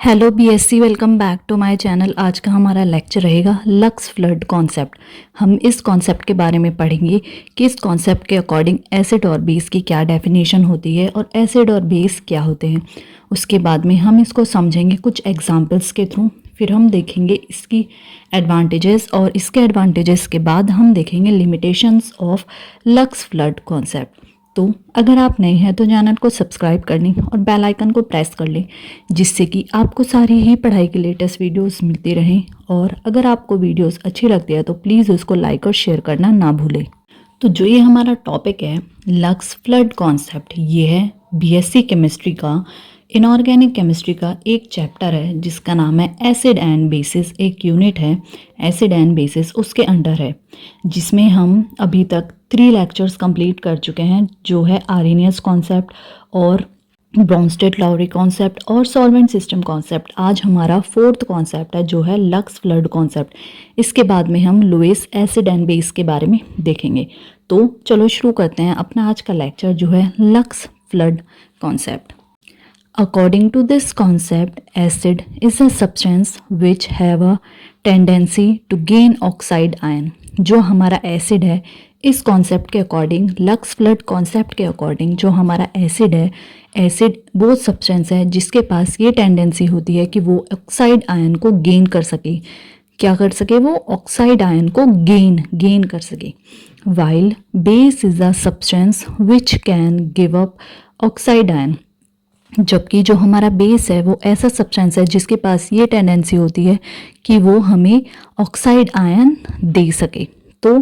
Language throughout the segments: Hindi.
Hello BSc, welcome back to my channel. आज का हमारा लेक्चर रहेगा लक्स फ्लड कॉन्सेप्ट। हम इस कॉन्सेप्ट के बारे में पढ़ेंगे कि इस कॉन्सेप्ट के अकॉर्डिंग एसिड और बेस की क्या डेफिनेशन होती है और एसिड और बेस क्या होते हैं। उसके बाद में हम इसको समझेंगे कुछ एग्जांपल्स के थ्रू। फिर हम देखेंगे इसकी एडवांटेजेस और इसके एडवांटेजेस के बाद हम देखेंगे limitations of lux flood concept. तो अगर आप नए हैं तो चैनल को सब्सक्राइब कर लें और बेल आइकन को प्रेस कर लें, जिससे कि आपको सारी ही पढ़ाई की लेटेस्ट वीडियोस मिलती रहें। और अगर आपको वीडियोस अच्छी लगती है तो प्लीज़ उसको लाइक और शेयर करना ना भूलें। तो जो ये हमारा टॉपिक है लक्स फ्लड कॉन्सेप्ट, ये है बीएससी केमिस्ट्री का इनऑर्गेनिक केमिस्ट्री का एक चैप्टर है जिसका नाम है एसिड एंड बेसिस। एक यूनिट है एसिड एंड बेसिस, उसके अंडर है, जिसमें हम अभी तक 3 लेक्चर्स कंप्लीट कर चुके हैं, जो है आर्हेनियस कॉन्सेप्ट और ब्रोंस्टेड-लाउरी कॉन्सेप्ट और सॉल्वेंट सिस्टम कॉन्सेप्ट। आज हमारा 4th कॉन्सेप्ट है जो है लक्स फ्लड कॉन्सेप्ट। इसके बाद में हम लुईस एसिड एंड बेस के बारे में देखेंगे। तो चलो शुरू करते हैं अपना आज का लेक्चर जो है lux flood concept. According to this concept, acid is a substance which have a tendency to gain oxide ion। जो हमारा एसिड है, इस कॉन्सेप्ट के अकॉर्डिंग, लक्स फ्लड कॉन्सेप्ट के अकॉर्डिंग, जो हमारा एसिड है, एसिड वो सब्सटेंस है जिसके पास ये टेंडेंसी होती है कि वो ऑक्साइड आयन को गेन कर सके। क्या कर सके? वो ऑक्साइड आयन को गेन कर सके। While base is a substance which can give up oxide ion. जबकि जो हमारा बेस है वो ऐसा सब्सटेंस है जिसके पास ये टेंडेंसी होती है कि वो हमें ऑक्साइड आयन दे सके। तो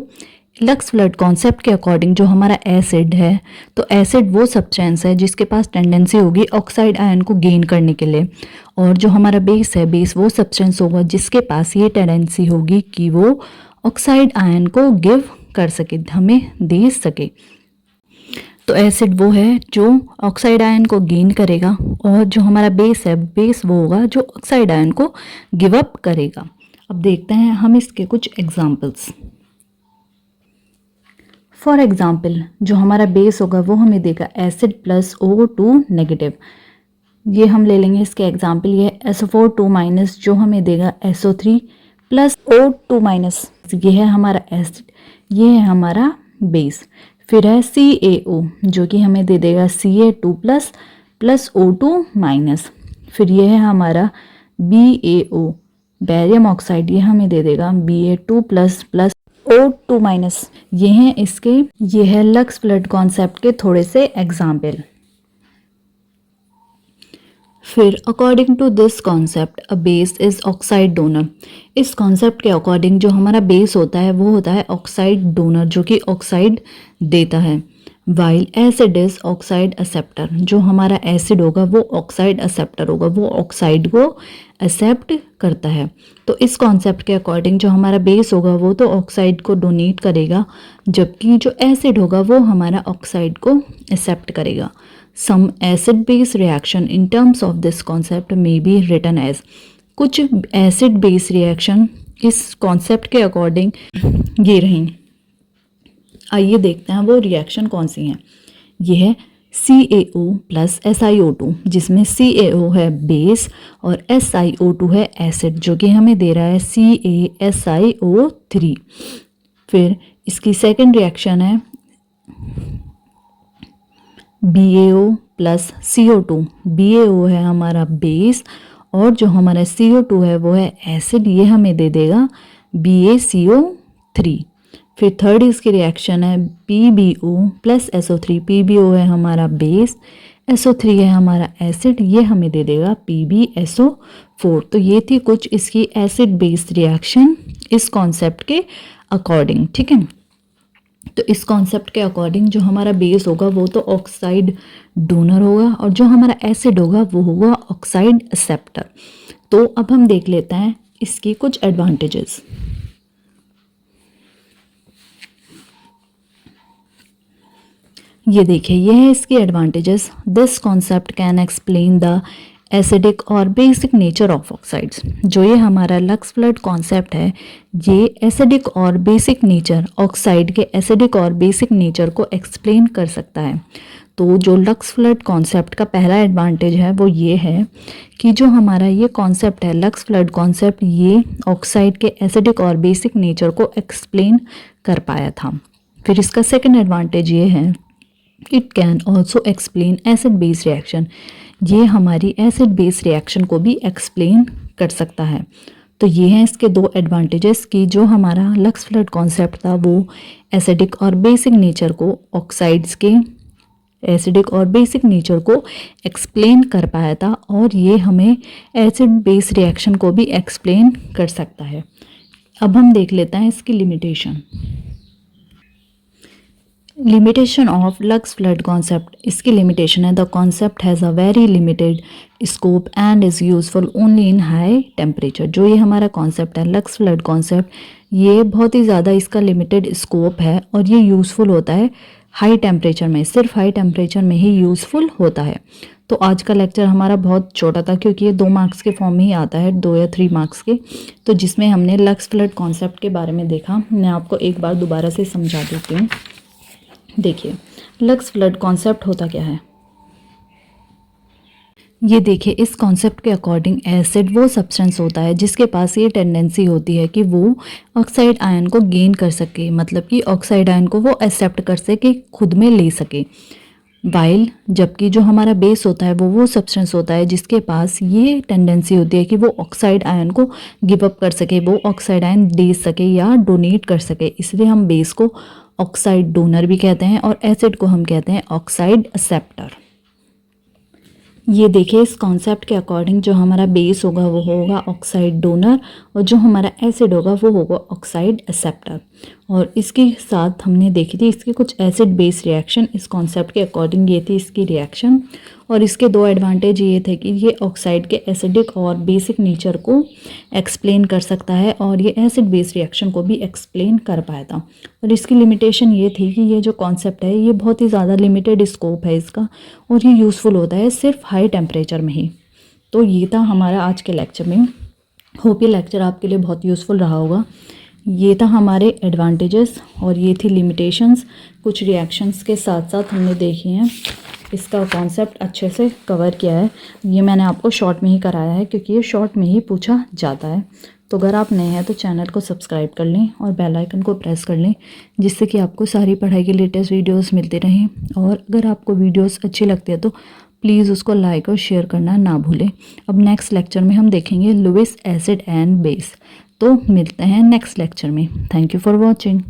लक्स फ्लड कॉन्सेप्ट के अकॉर्डिंग जो हमारा एसिड है, तो एसिड वो सब्सटेंस है जिसके पास टेंडेंसी होगी ऑक्साइड आयन को गेन करने के लिए, और जो हमारा बेस है, बेस वो सब्सटेंस होगा जिसके पास ये टेंडेंसी होगी कि वो ऑक्साइड आयन को गिव कर सके, हमें दे सके। तो एसिड वो है जो ऑक्साइड आयन को गेन करेगा, और जो हमारा बेस है, बेस वो होगा जो ऑक्साइड आयन को गिव अप करेगा। अब देखते हैं हम इसके कुछ एग्जांपल्स। फॉर एग्जांपल, जो हमारा बेस होगा वो हमें देगा एसिड प्लस O2 नेगेटिव। ये हम ले लेंगे इसके एग्जांपल, ये SO4 माइनस जो हमें देगा SO3 प्लस O2 माइनस। ये है हमारा एसिड, ये है हमारा बेस। फिर है CaO जो कि हमें दे देगा Ca2 प्लस O2 माइनस। फिर ये है हमारा BaO बैरियम ऑक्साइड, ये हमें दे देगा Ba2 प्लस O2 माइनस। ये है लक्स फ्लड कॉन्सेप्ट के थोड़े से एग्जाम्पल। फिर according to this concept a base is oxide donor. इस कॉन्सेप्ट के अकॉर्डिंग जो हमारा बेस होता है वो होता है ऑक्साइड डोनर, जो कि ऑक्साइड देता है। While acid is oxide acceptor. जो हमारा एसिड होगा वो ऑक्साइड एक्सेप्टर होगा, वो ऑक्साइड को एक्सेप्ट करता है। तो इस कॉन्सेप्ट के अकॉर्डिंग जो हमारा बेस होगा वो तो ऑक्साइड को डोनेट करेगा, जबकि जो एसिड होगा वो हमारा ऑक्साइड को एक्सेप्ट करेगा। Some acid base reaction in terms of this concept may be written as। कुछ एसिड बेस रिएक्शन इस कॉन्सेप्ट के अकॉर्डिंग ये रही। आइए देखते हैं वो रिएक्शन कौन सी हैं। ये है CaO प्लस SiO2, जिसमें CaO है बेस और SiO2 है एसिड, जो कि हमें दे रहा है CaSiO3। फिर इसकी सेकेंड रिएक्शन है BaO प्लस CO2। BaO है हमारा बेस और जो हमारा CO2 है वो है एसिड, ये हमें दे देगा BaCO3। फिर थर्ड इसकी रिएक्शन है PbO प्लस SO3। PbO है हमारा बेस, SO3 है हमारा एसिड, ये हमें दे देगा PbSO4। तो ये थी कुछ इसकी एसिड बेस रिएक्शन इस कॉन्सेप्ट के अकॉर्डिंग, ठीक है। तो इस कॉन्सेप्ट के अकॉर्डिंग जो हमारा बेस होगा वो तो ऑक्साइड डोनर होगा, और जो हमारा एसिड होगा वो होगा ऑक्साइड एक्सेप्टर। तो अब हम देख लेते हैं इसकी कुछ एडवांटेजेस। ये देखिए, ये है इसकी advantages. This concept can explain the acidic और बेसिक नेचर ऑफ ऑक्साइड्स। जो ये हमारा लक्स फ्लड कॉन्सेप्ट है, ये एसिडिक और बेसिक नेचर, ऑक्साइड के एसिडिक और बेसिक नेचर को एक्सप्लेन कर सकता है। तो जो लक्स फ्लड कॉन्सेप्ट का पहला एडवांटेज है वो ये है कि जो हमारा ये कॉन्सेप्ट है लक्स फ्लड कॉन्सेप्ट, ये ऑक्साइड के एसिडिक और बेसिक नेचर को एक्सप्लेन कर पाया था। फिर इसका सेकंड एडवांटेज ये है, it can also explain acid base reaction. ये हमारी एसिड बेस रिएक्शन को भी एक्सप्लेन कर सकता है। तो ये हैं इसके दो एडवांटेजेस कि जो हमारा लक्स फ्लड कॉन्सेप्ट था वो एसिडिक और बेसिक नेचर को, ऑक्साइड्स के एसिडिक और बेसिक नेचर को एक्सप्लेन कर पाया था, और ये हमें एसिड बेस रिएक्शन को भी एक्सप्लेन कर सकता है। अब हम देख लेते हैं इसकी limitation. Limitation of lux flood concept, इसकी लिमिटेशन है the concept has a very limited scope and is useful only in high temperature. जो ये हमारा कॉन्सेप्ट है लक्स फ्लड कॉन्सेप्ट, ये बहुत ही ज़्यादा इसका लिमिटेड स्कोप है और ये यूज़फुल होता है हाई टेम्परेचर में, सिर्फ हाई टेम्परेचर में ही यूज़फुल होता है। तो आज का लेक्चर हमारा बहुत छोटा था क्योंकि ये 2 मार्क्स के फॉर्म में ही आता है, 2 या 3 मार्क्स के, तो जिसमें हमने लक्स फ्लड कॉन्सेप्ट के बारे में देखा। मैं आपको एक बार दोबारा से समझा देती हूँ। देखिए लक्स फ्लड कॉन्सेप्ट होता क्या है। ये देखिए, इस कॉन्सेप्ट के अकॉर्डिंग एसिड वो सब्सटेंस होता है जिसके पास ये टेंडेंसी होती है कि वो ऑक्साइड आयन को गेन कर सके, मतलब कि ऑक्साइड आयन को वो एक्सेप्ट कर सके, खुद में ले सके। वाइल जबकि जो हमारा बेस होता है वो सब्सटेंस होता है जिसके पास ये टेंडेंसी होती है कि वो ऑक्साइड आयन को गिव अप कर सके, वो ऑक्साइड आयन दे सके या डोनेट कर सके। इसलिए हम बेस को ऑक्साइड डोनर भी कहते हैं और एसिड को हम कहते हैं ऑक्साइड एक्सेप्टर। ये देखिए, इस कॉन्सेप्ट के अकॉर्डिंग जो हमारा बेस होगा वो होगा ऑक्साइड डोनर और जो हमारा एसिड होगा वो होगा ऑक्साइड एक्सेप्टर। और इसके साथ हमने देखी थी इसकी कुछ एसिड बेस रिएक्शन। इस कॉन्सेप्ट के अकॉर्डिंग ये थी इसकी रिएक्शन, और इसके 2 एडवांटेज ये थे कि ये ऑक्साइड के एसिडिक और बेसिक नेचर को एक्सप्लेन कर सकता है और ये एसिड बेस रिएक्शन को भी एक्सप्लेन कर पाया था। और इसकी लिमिटेशन ये थी कि ये जो कॉन्सेप्ट है ये बहुत ही ज़्यादा लिमिटेड स्कोप है इसका, और ये यूज़फुल होता है सिर्फ हाई टेम्परेचर में ही। तो ये था हमारा आज के लेक्चर में। होप ये लेक्चर आपके लिए बहुत यूज़फुल रहा होगा। ये था हमारे एडवांटेजेस और ये थी लिमिटेशंस। कुछ रिएक्शंस के साथ साथ हमने देखी हैं, इसका कॉन्सेप्ट अच्छे से कवर किया है। ये मैंने आपको शॉर्ट में ही कराया है क्योंकि ये शॉर्ट में ही पूछा जाता है। तो अगर आप नए हैं तो चैनल को सब्सक्राइब कर लें और बेल आइकन को प्रेस कर लें, जिससे कि आपको सारी पढ़ाई के लेटेस्ट वीडियोस मिलते रहें। और अगर आपको वीडियोस अच्छी लगती है तो प्लीज़ उसको लाइक और शेयर करना ना भूलें। अब नेक्स्ट लेक्चर में हम देखेंगे लुईस एसिड एंड बेस। तो मिलते हैं नेक्स्ट लेक्चर में। Thank you for watching.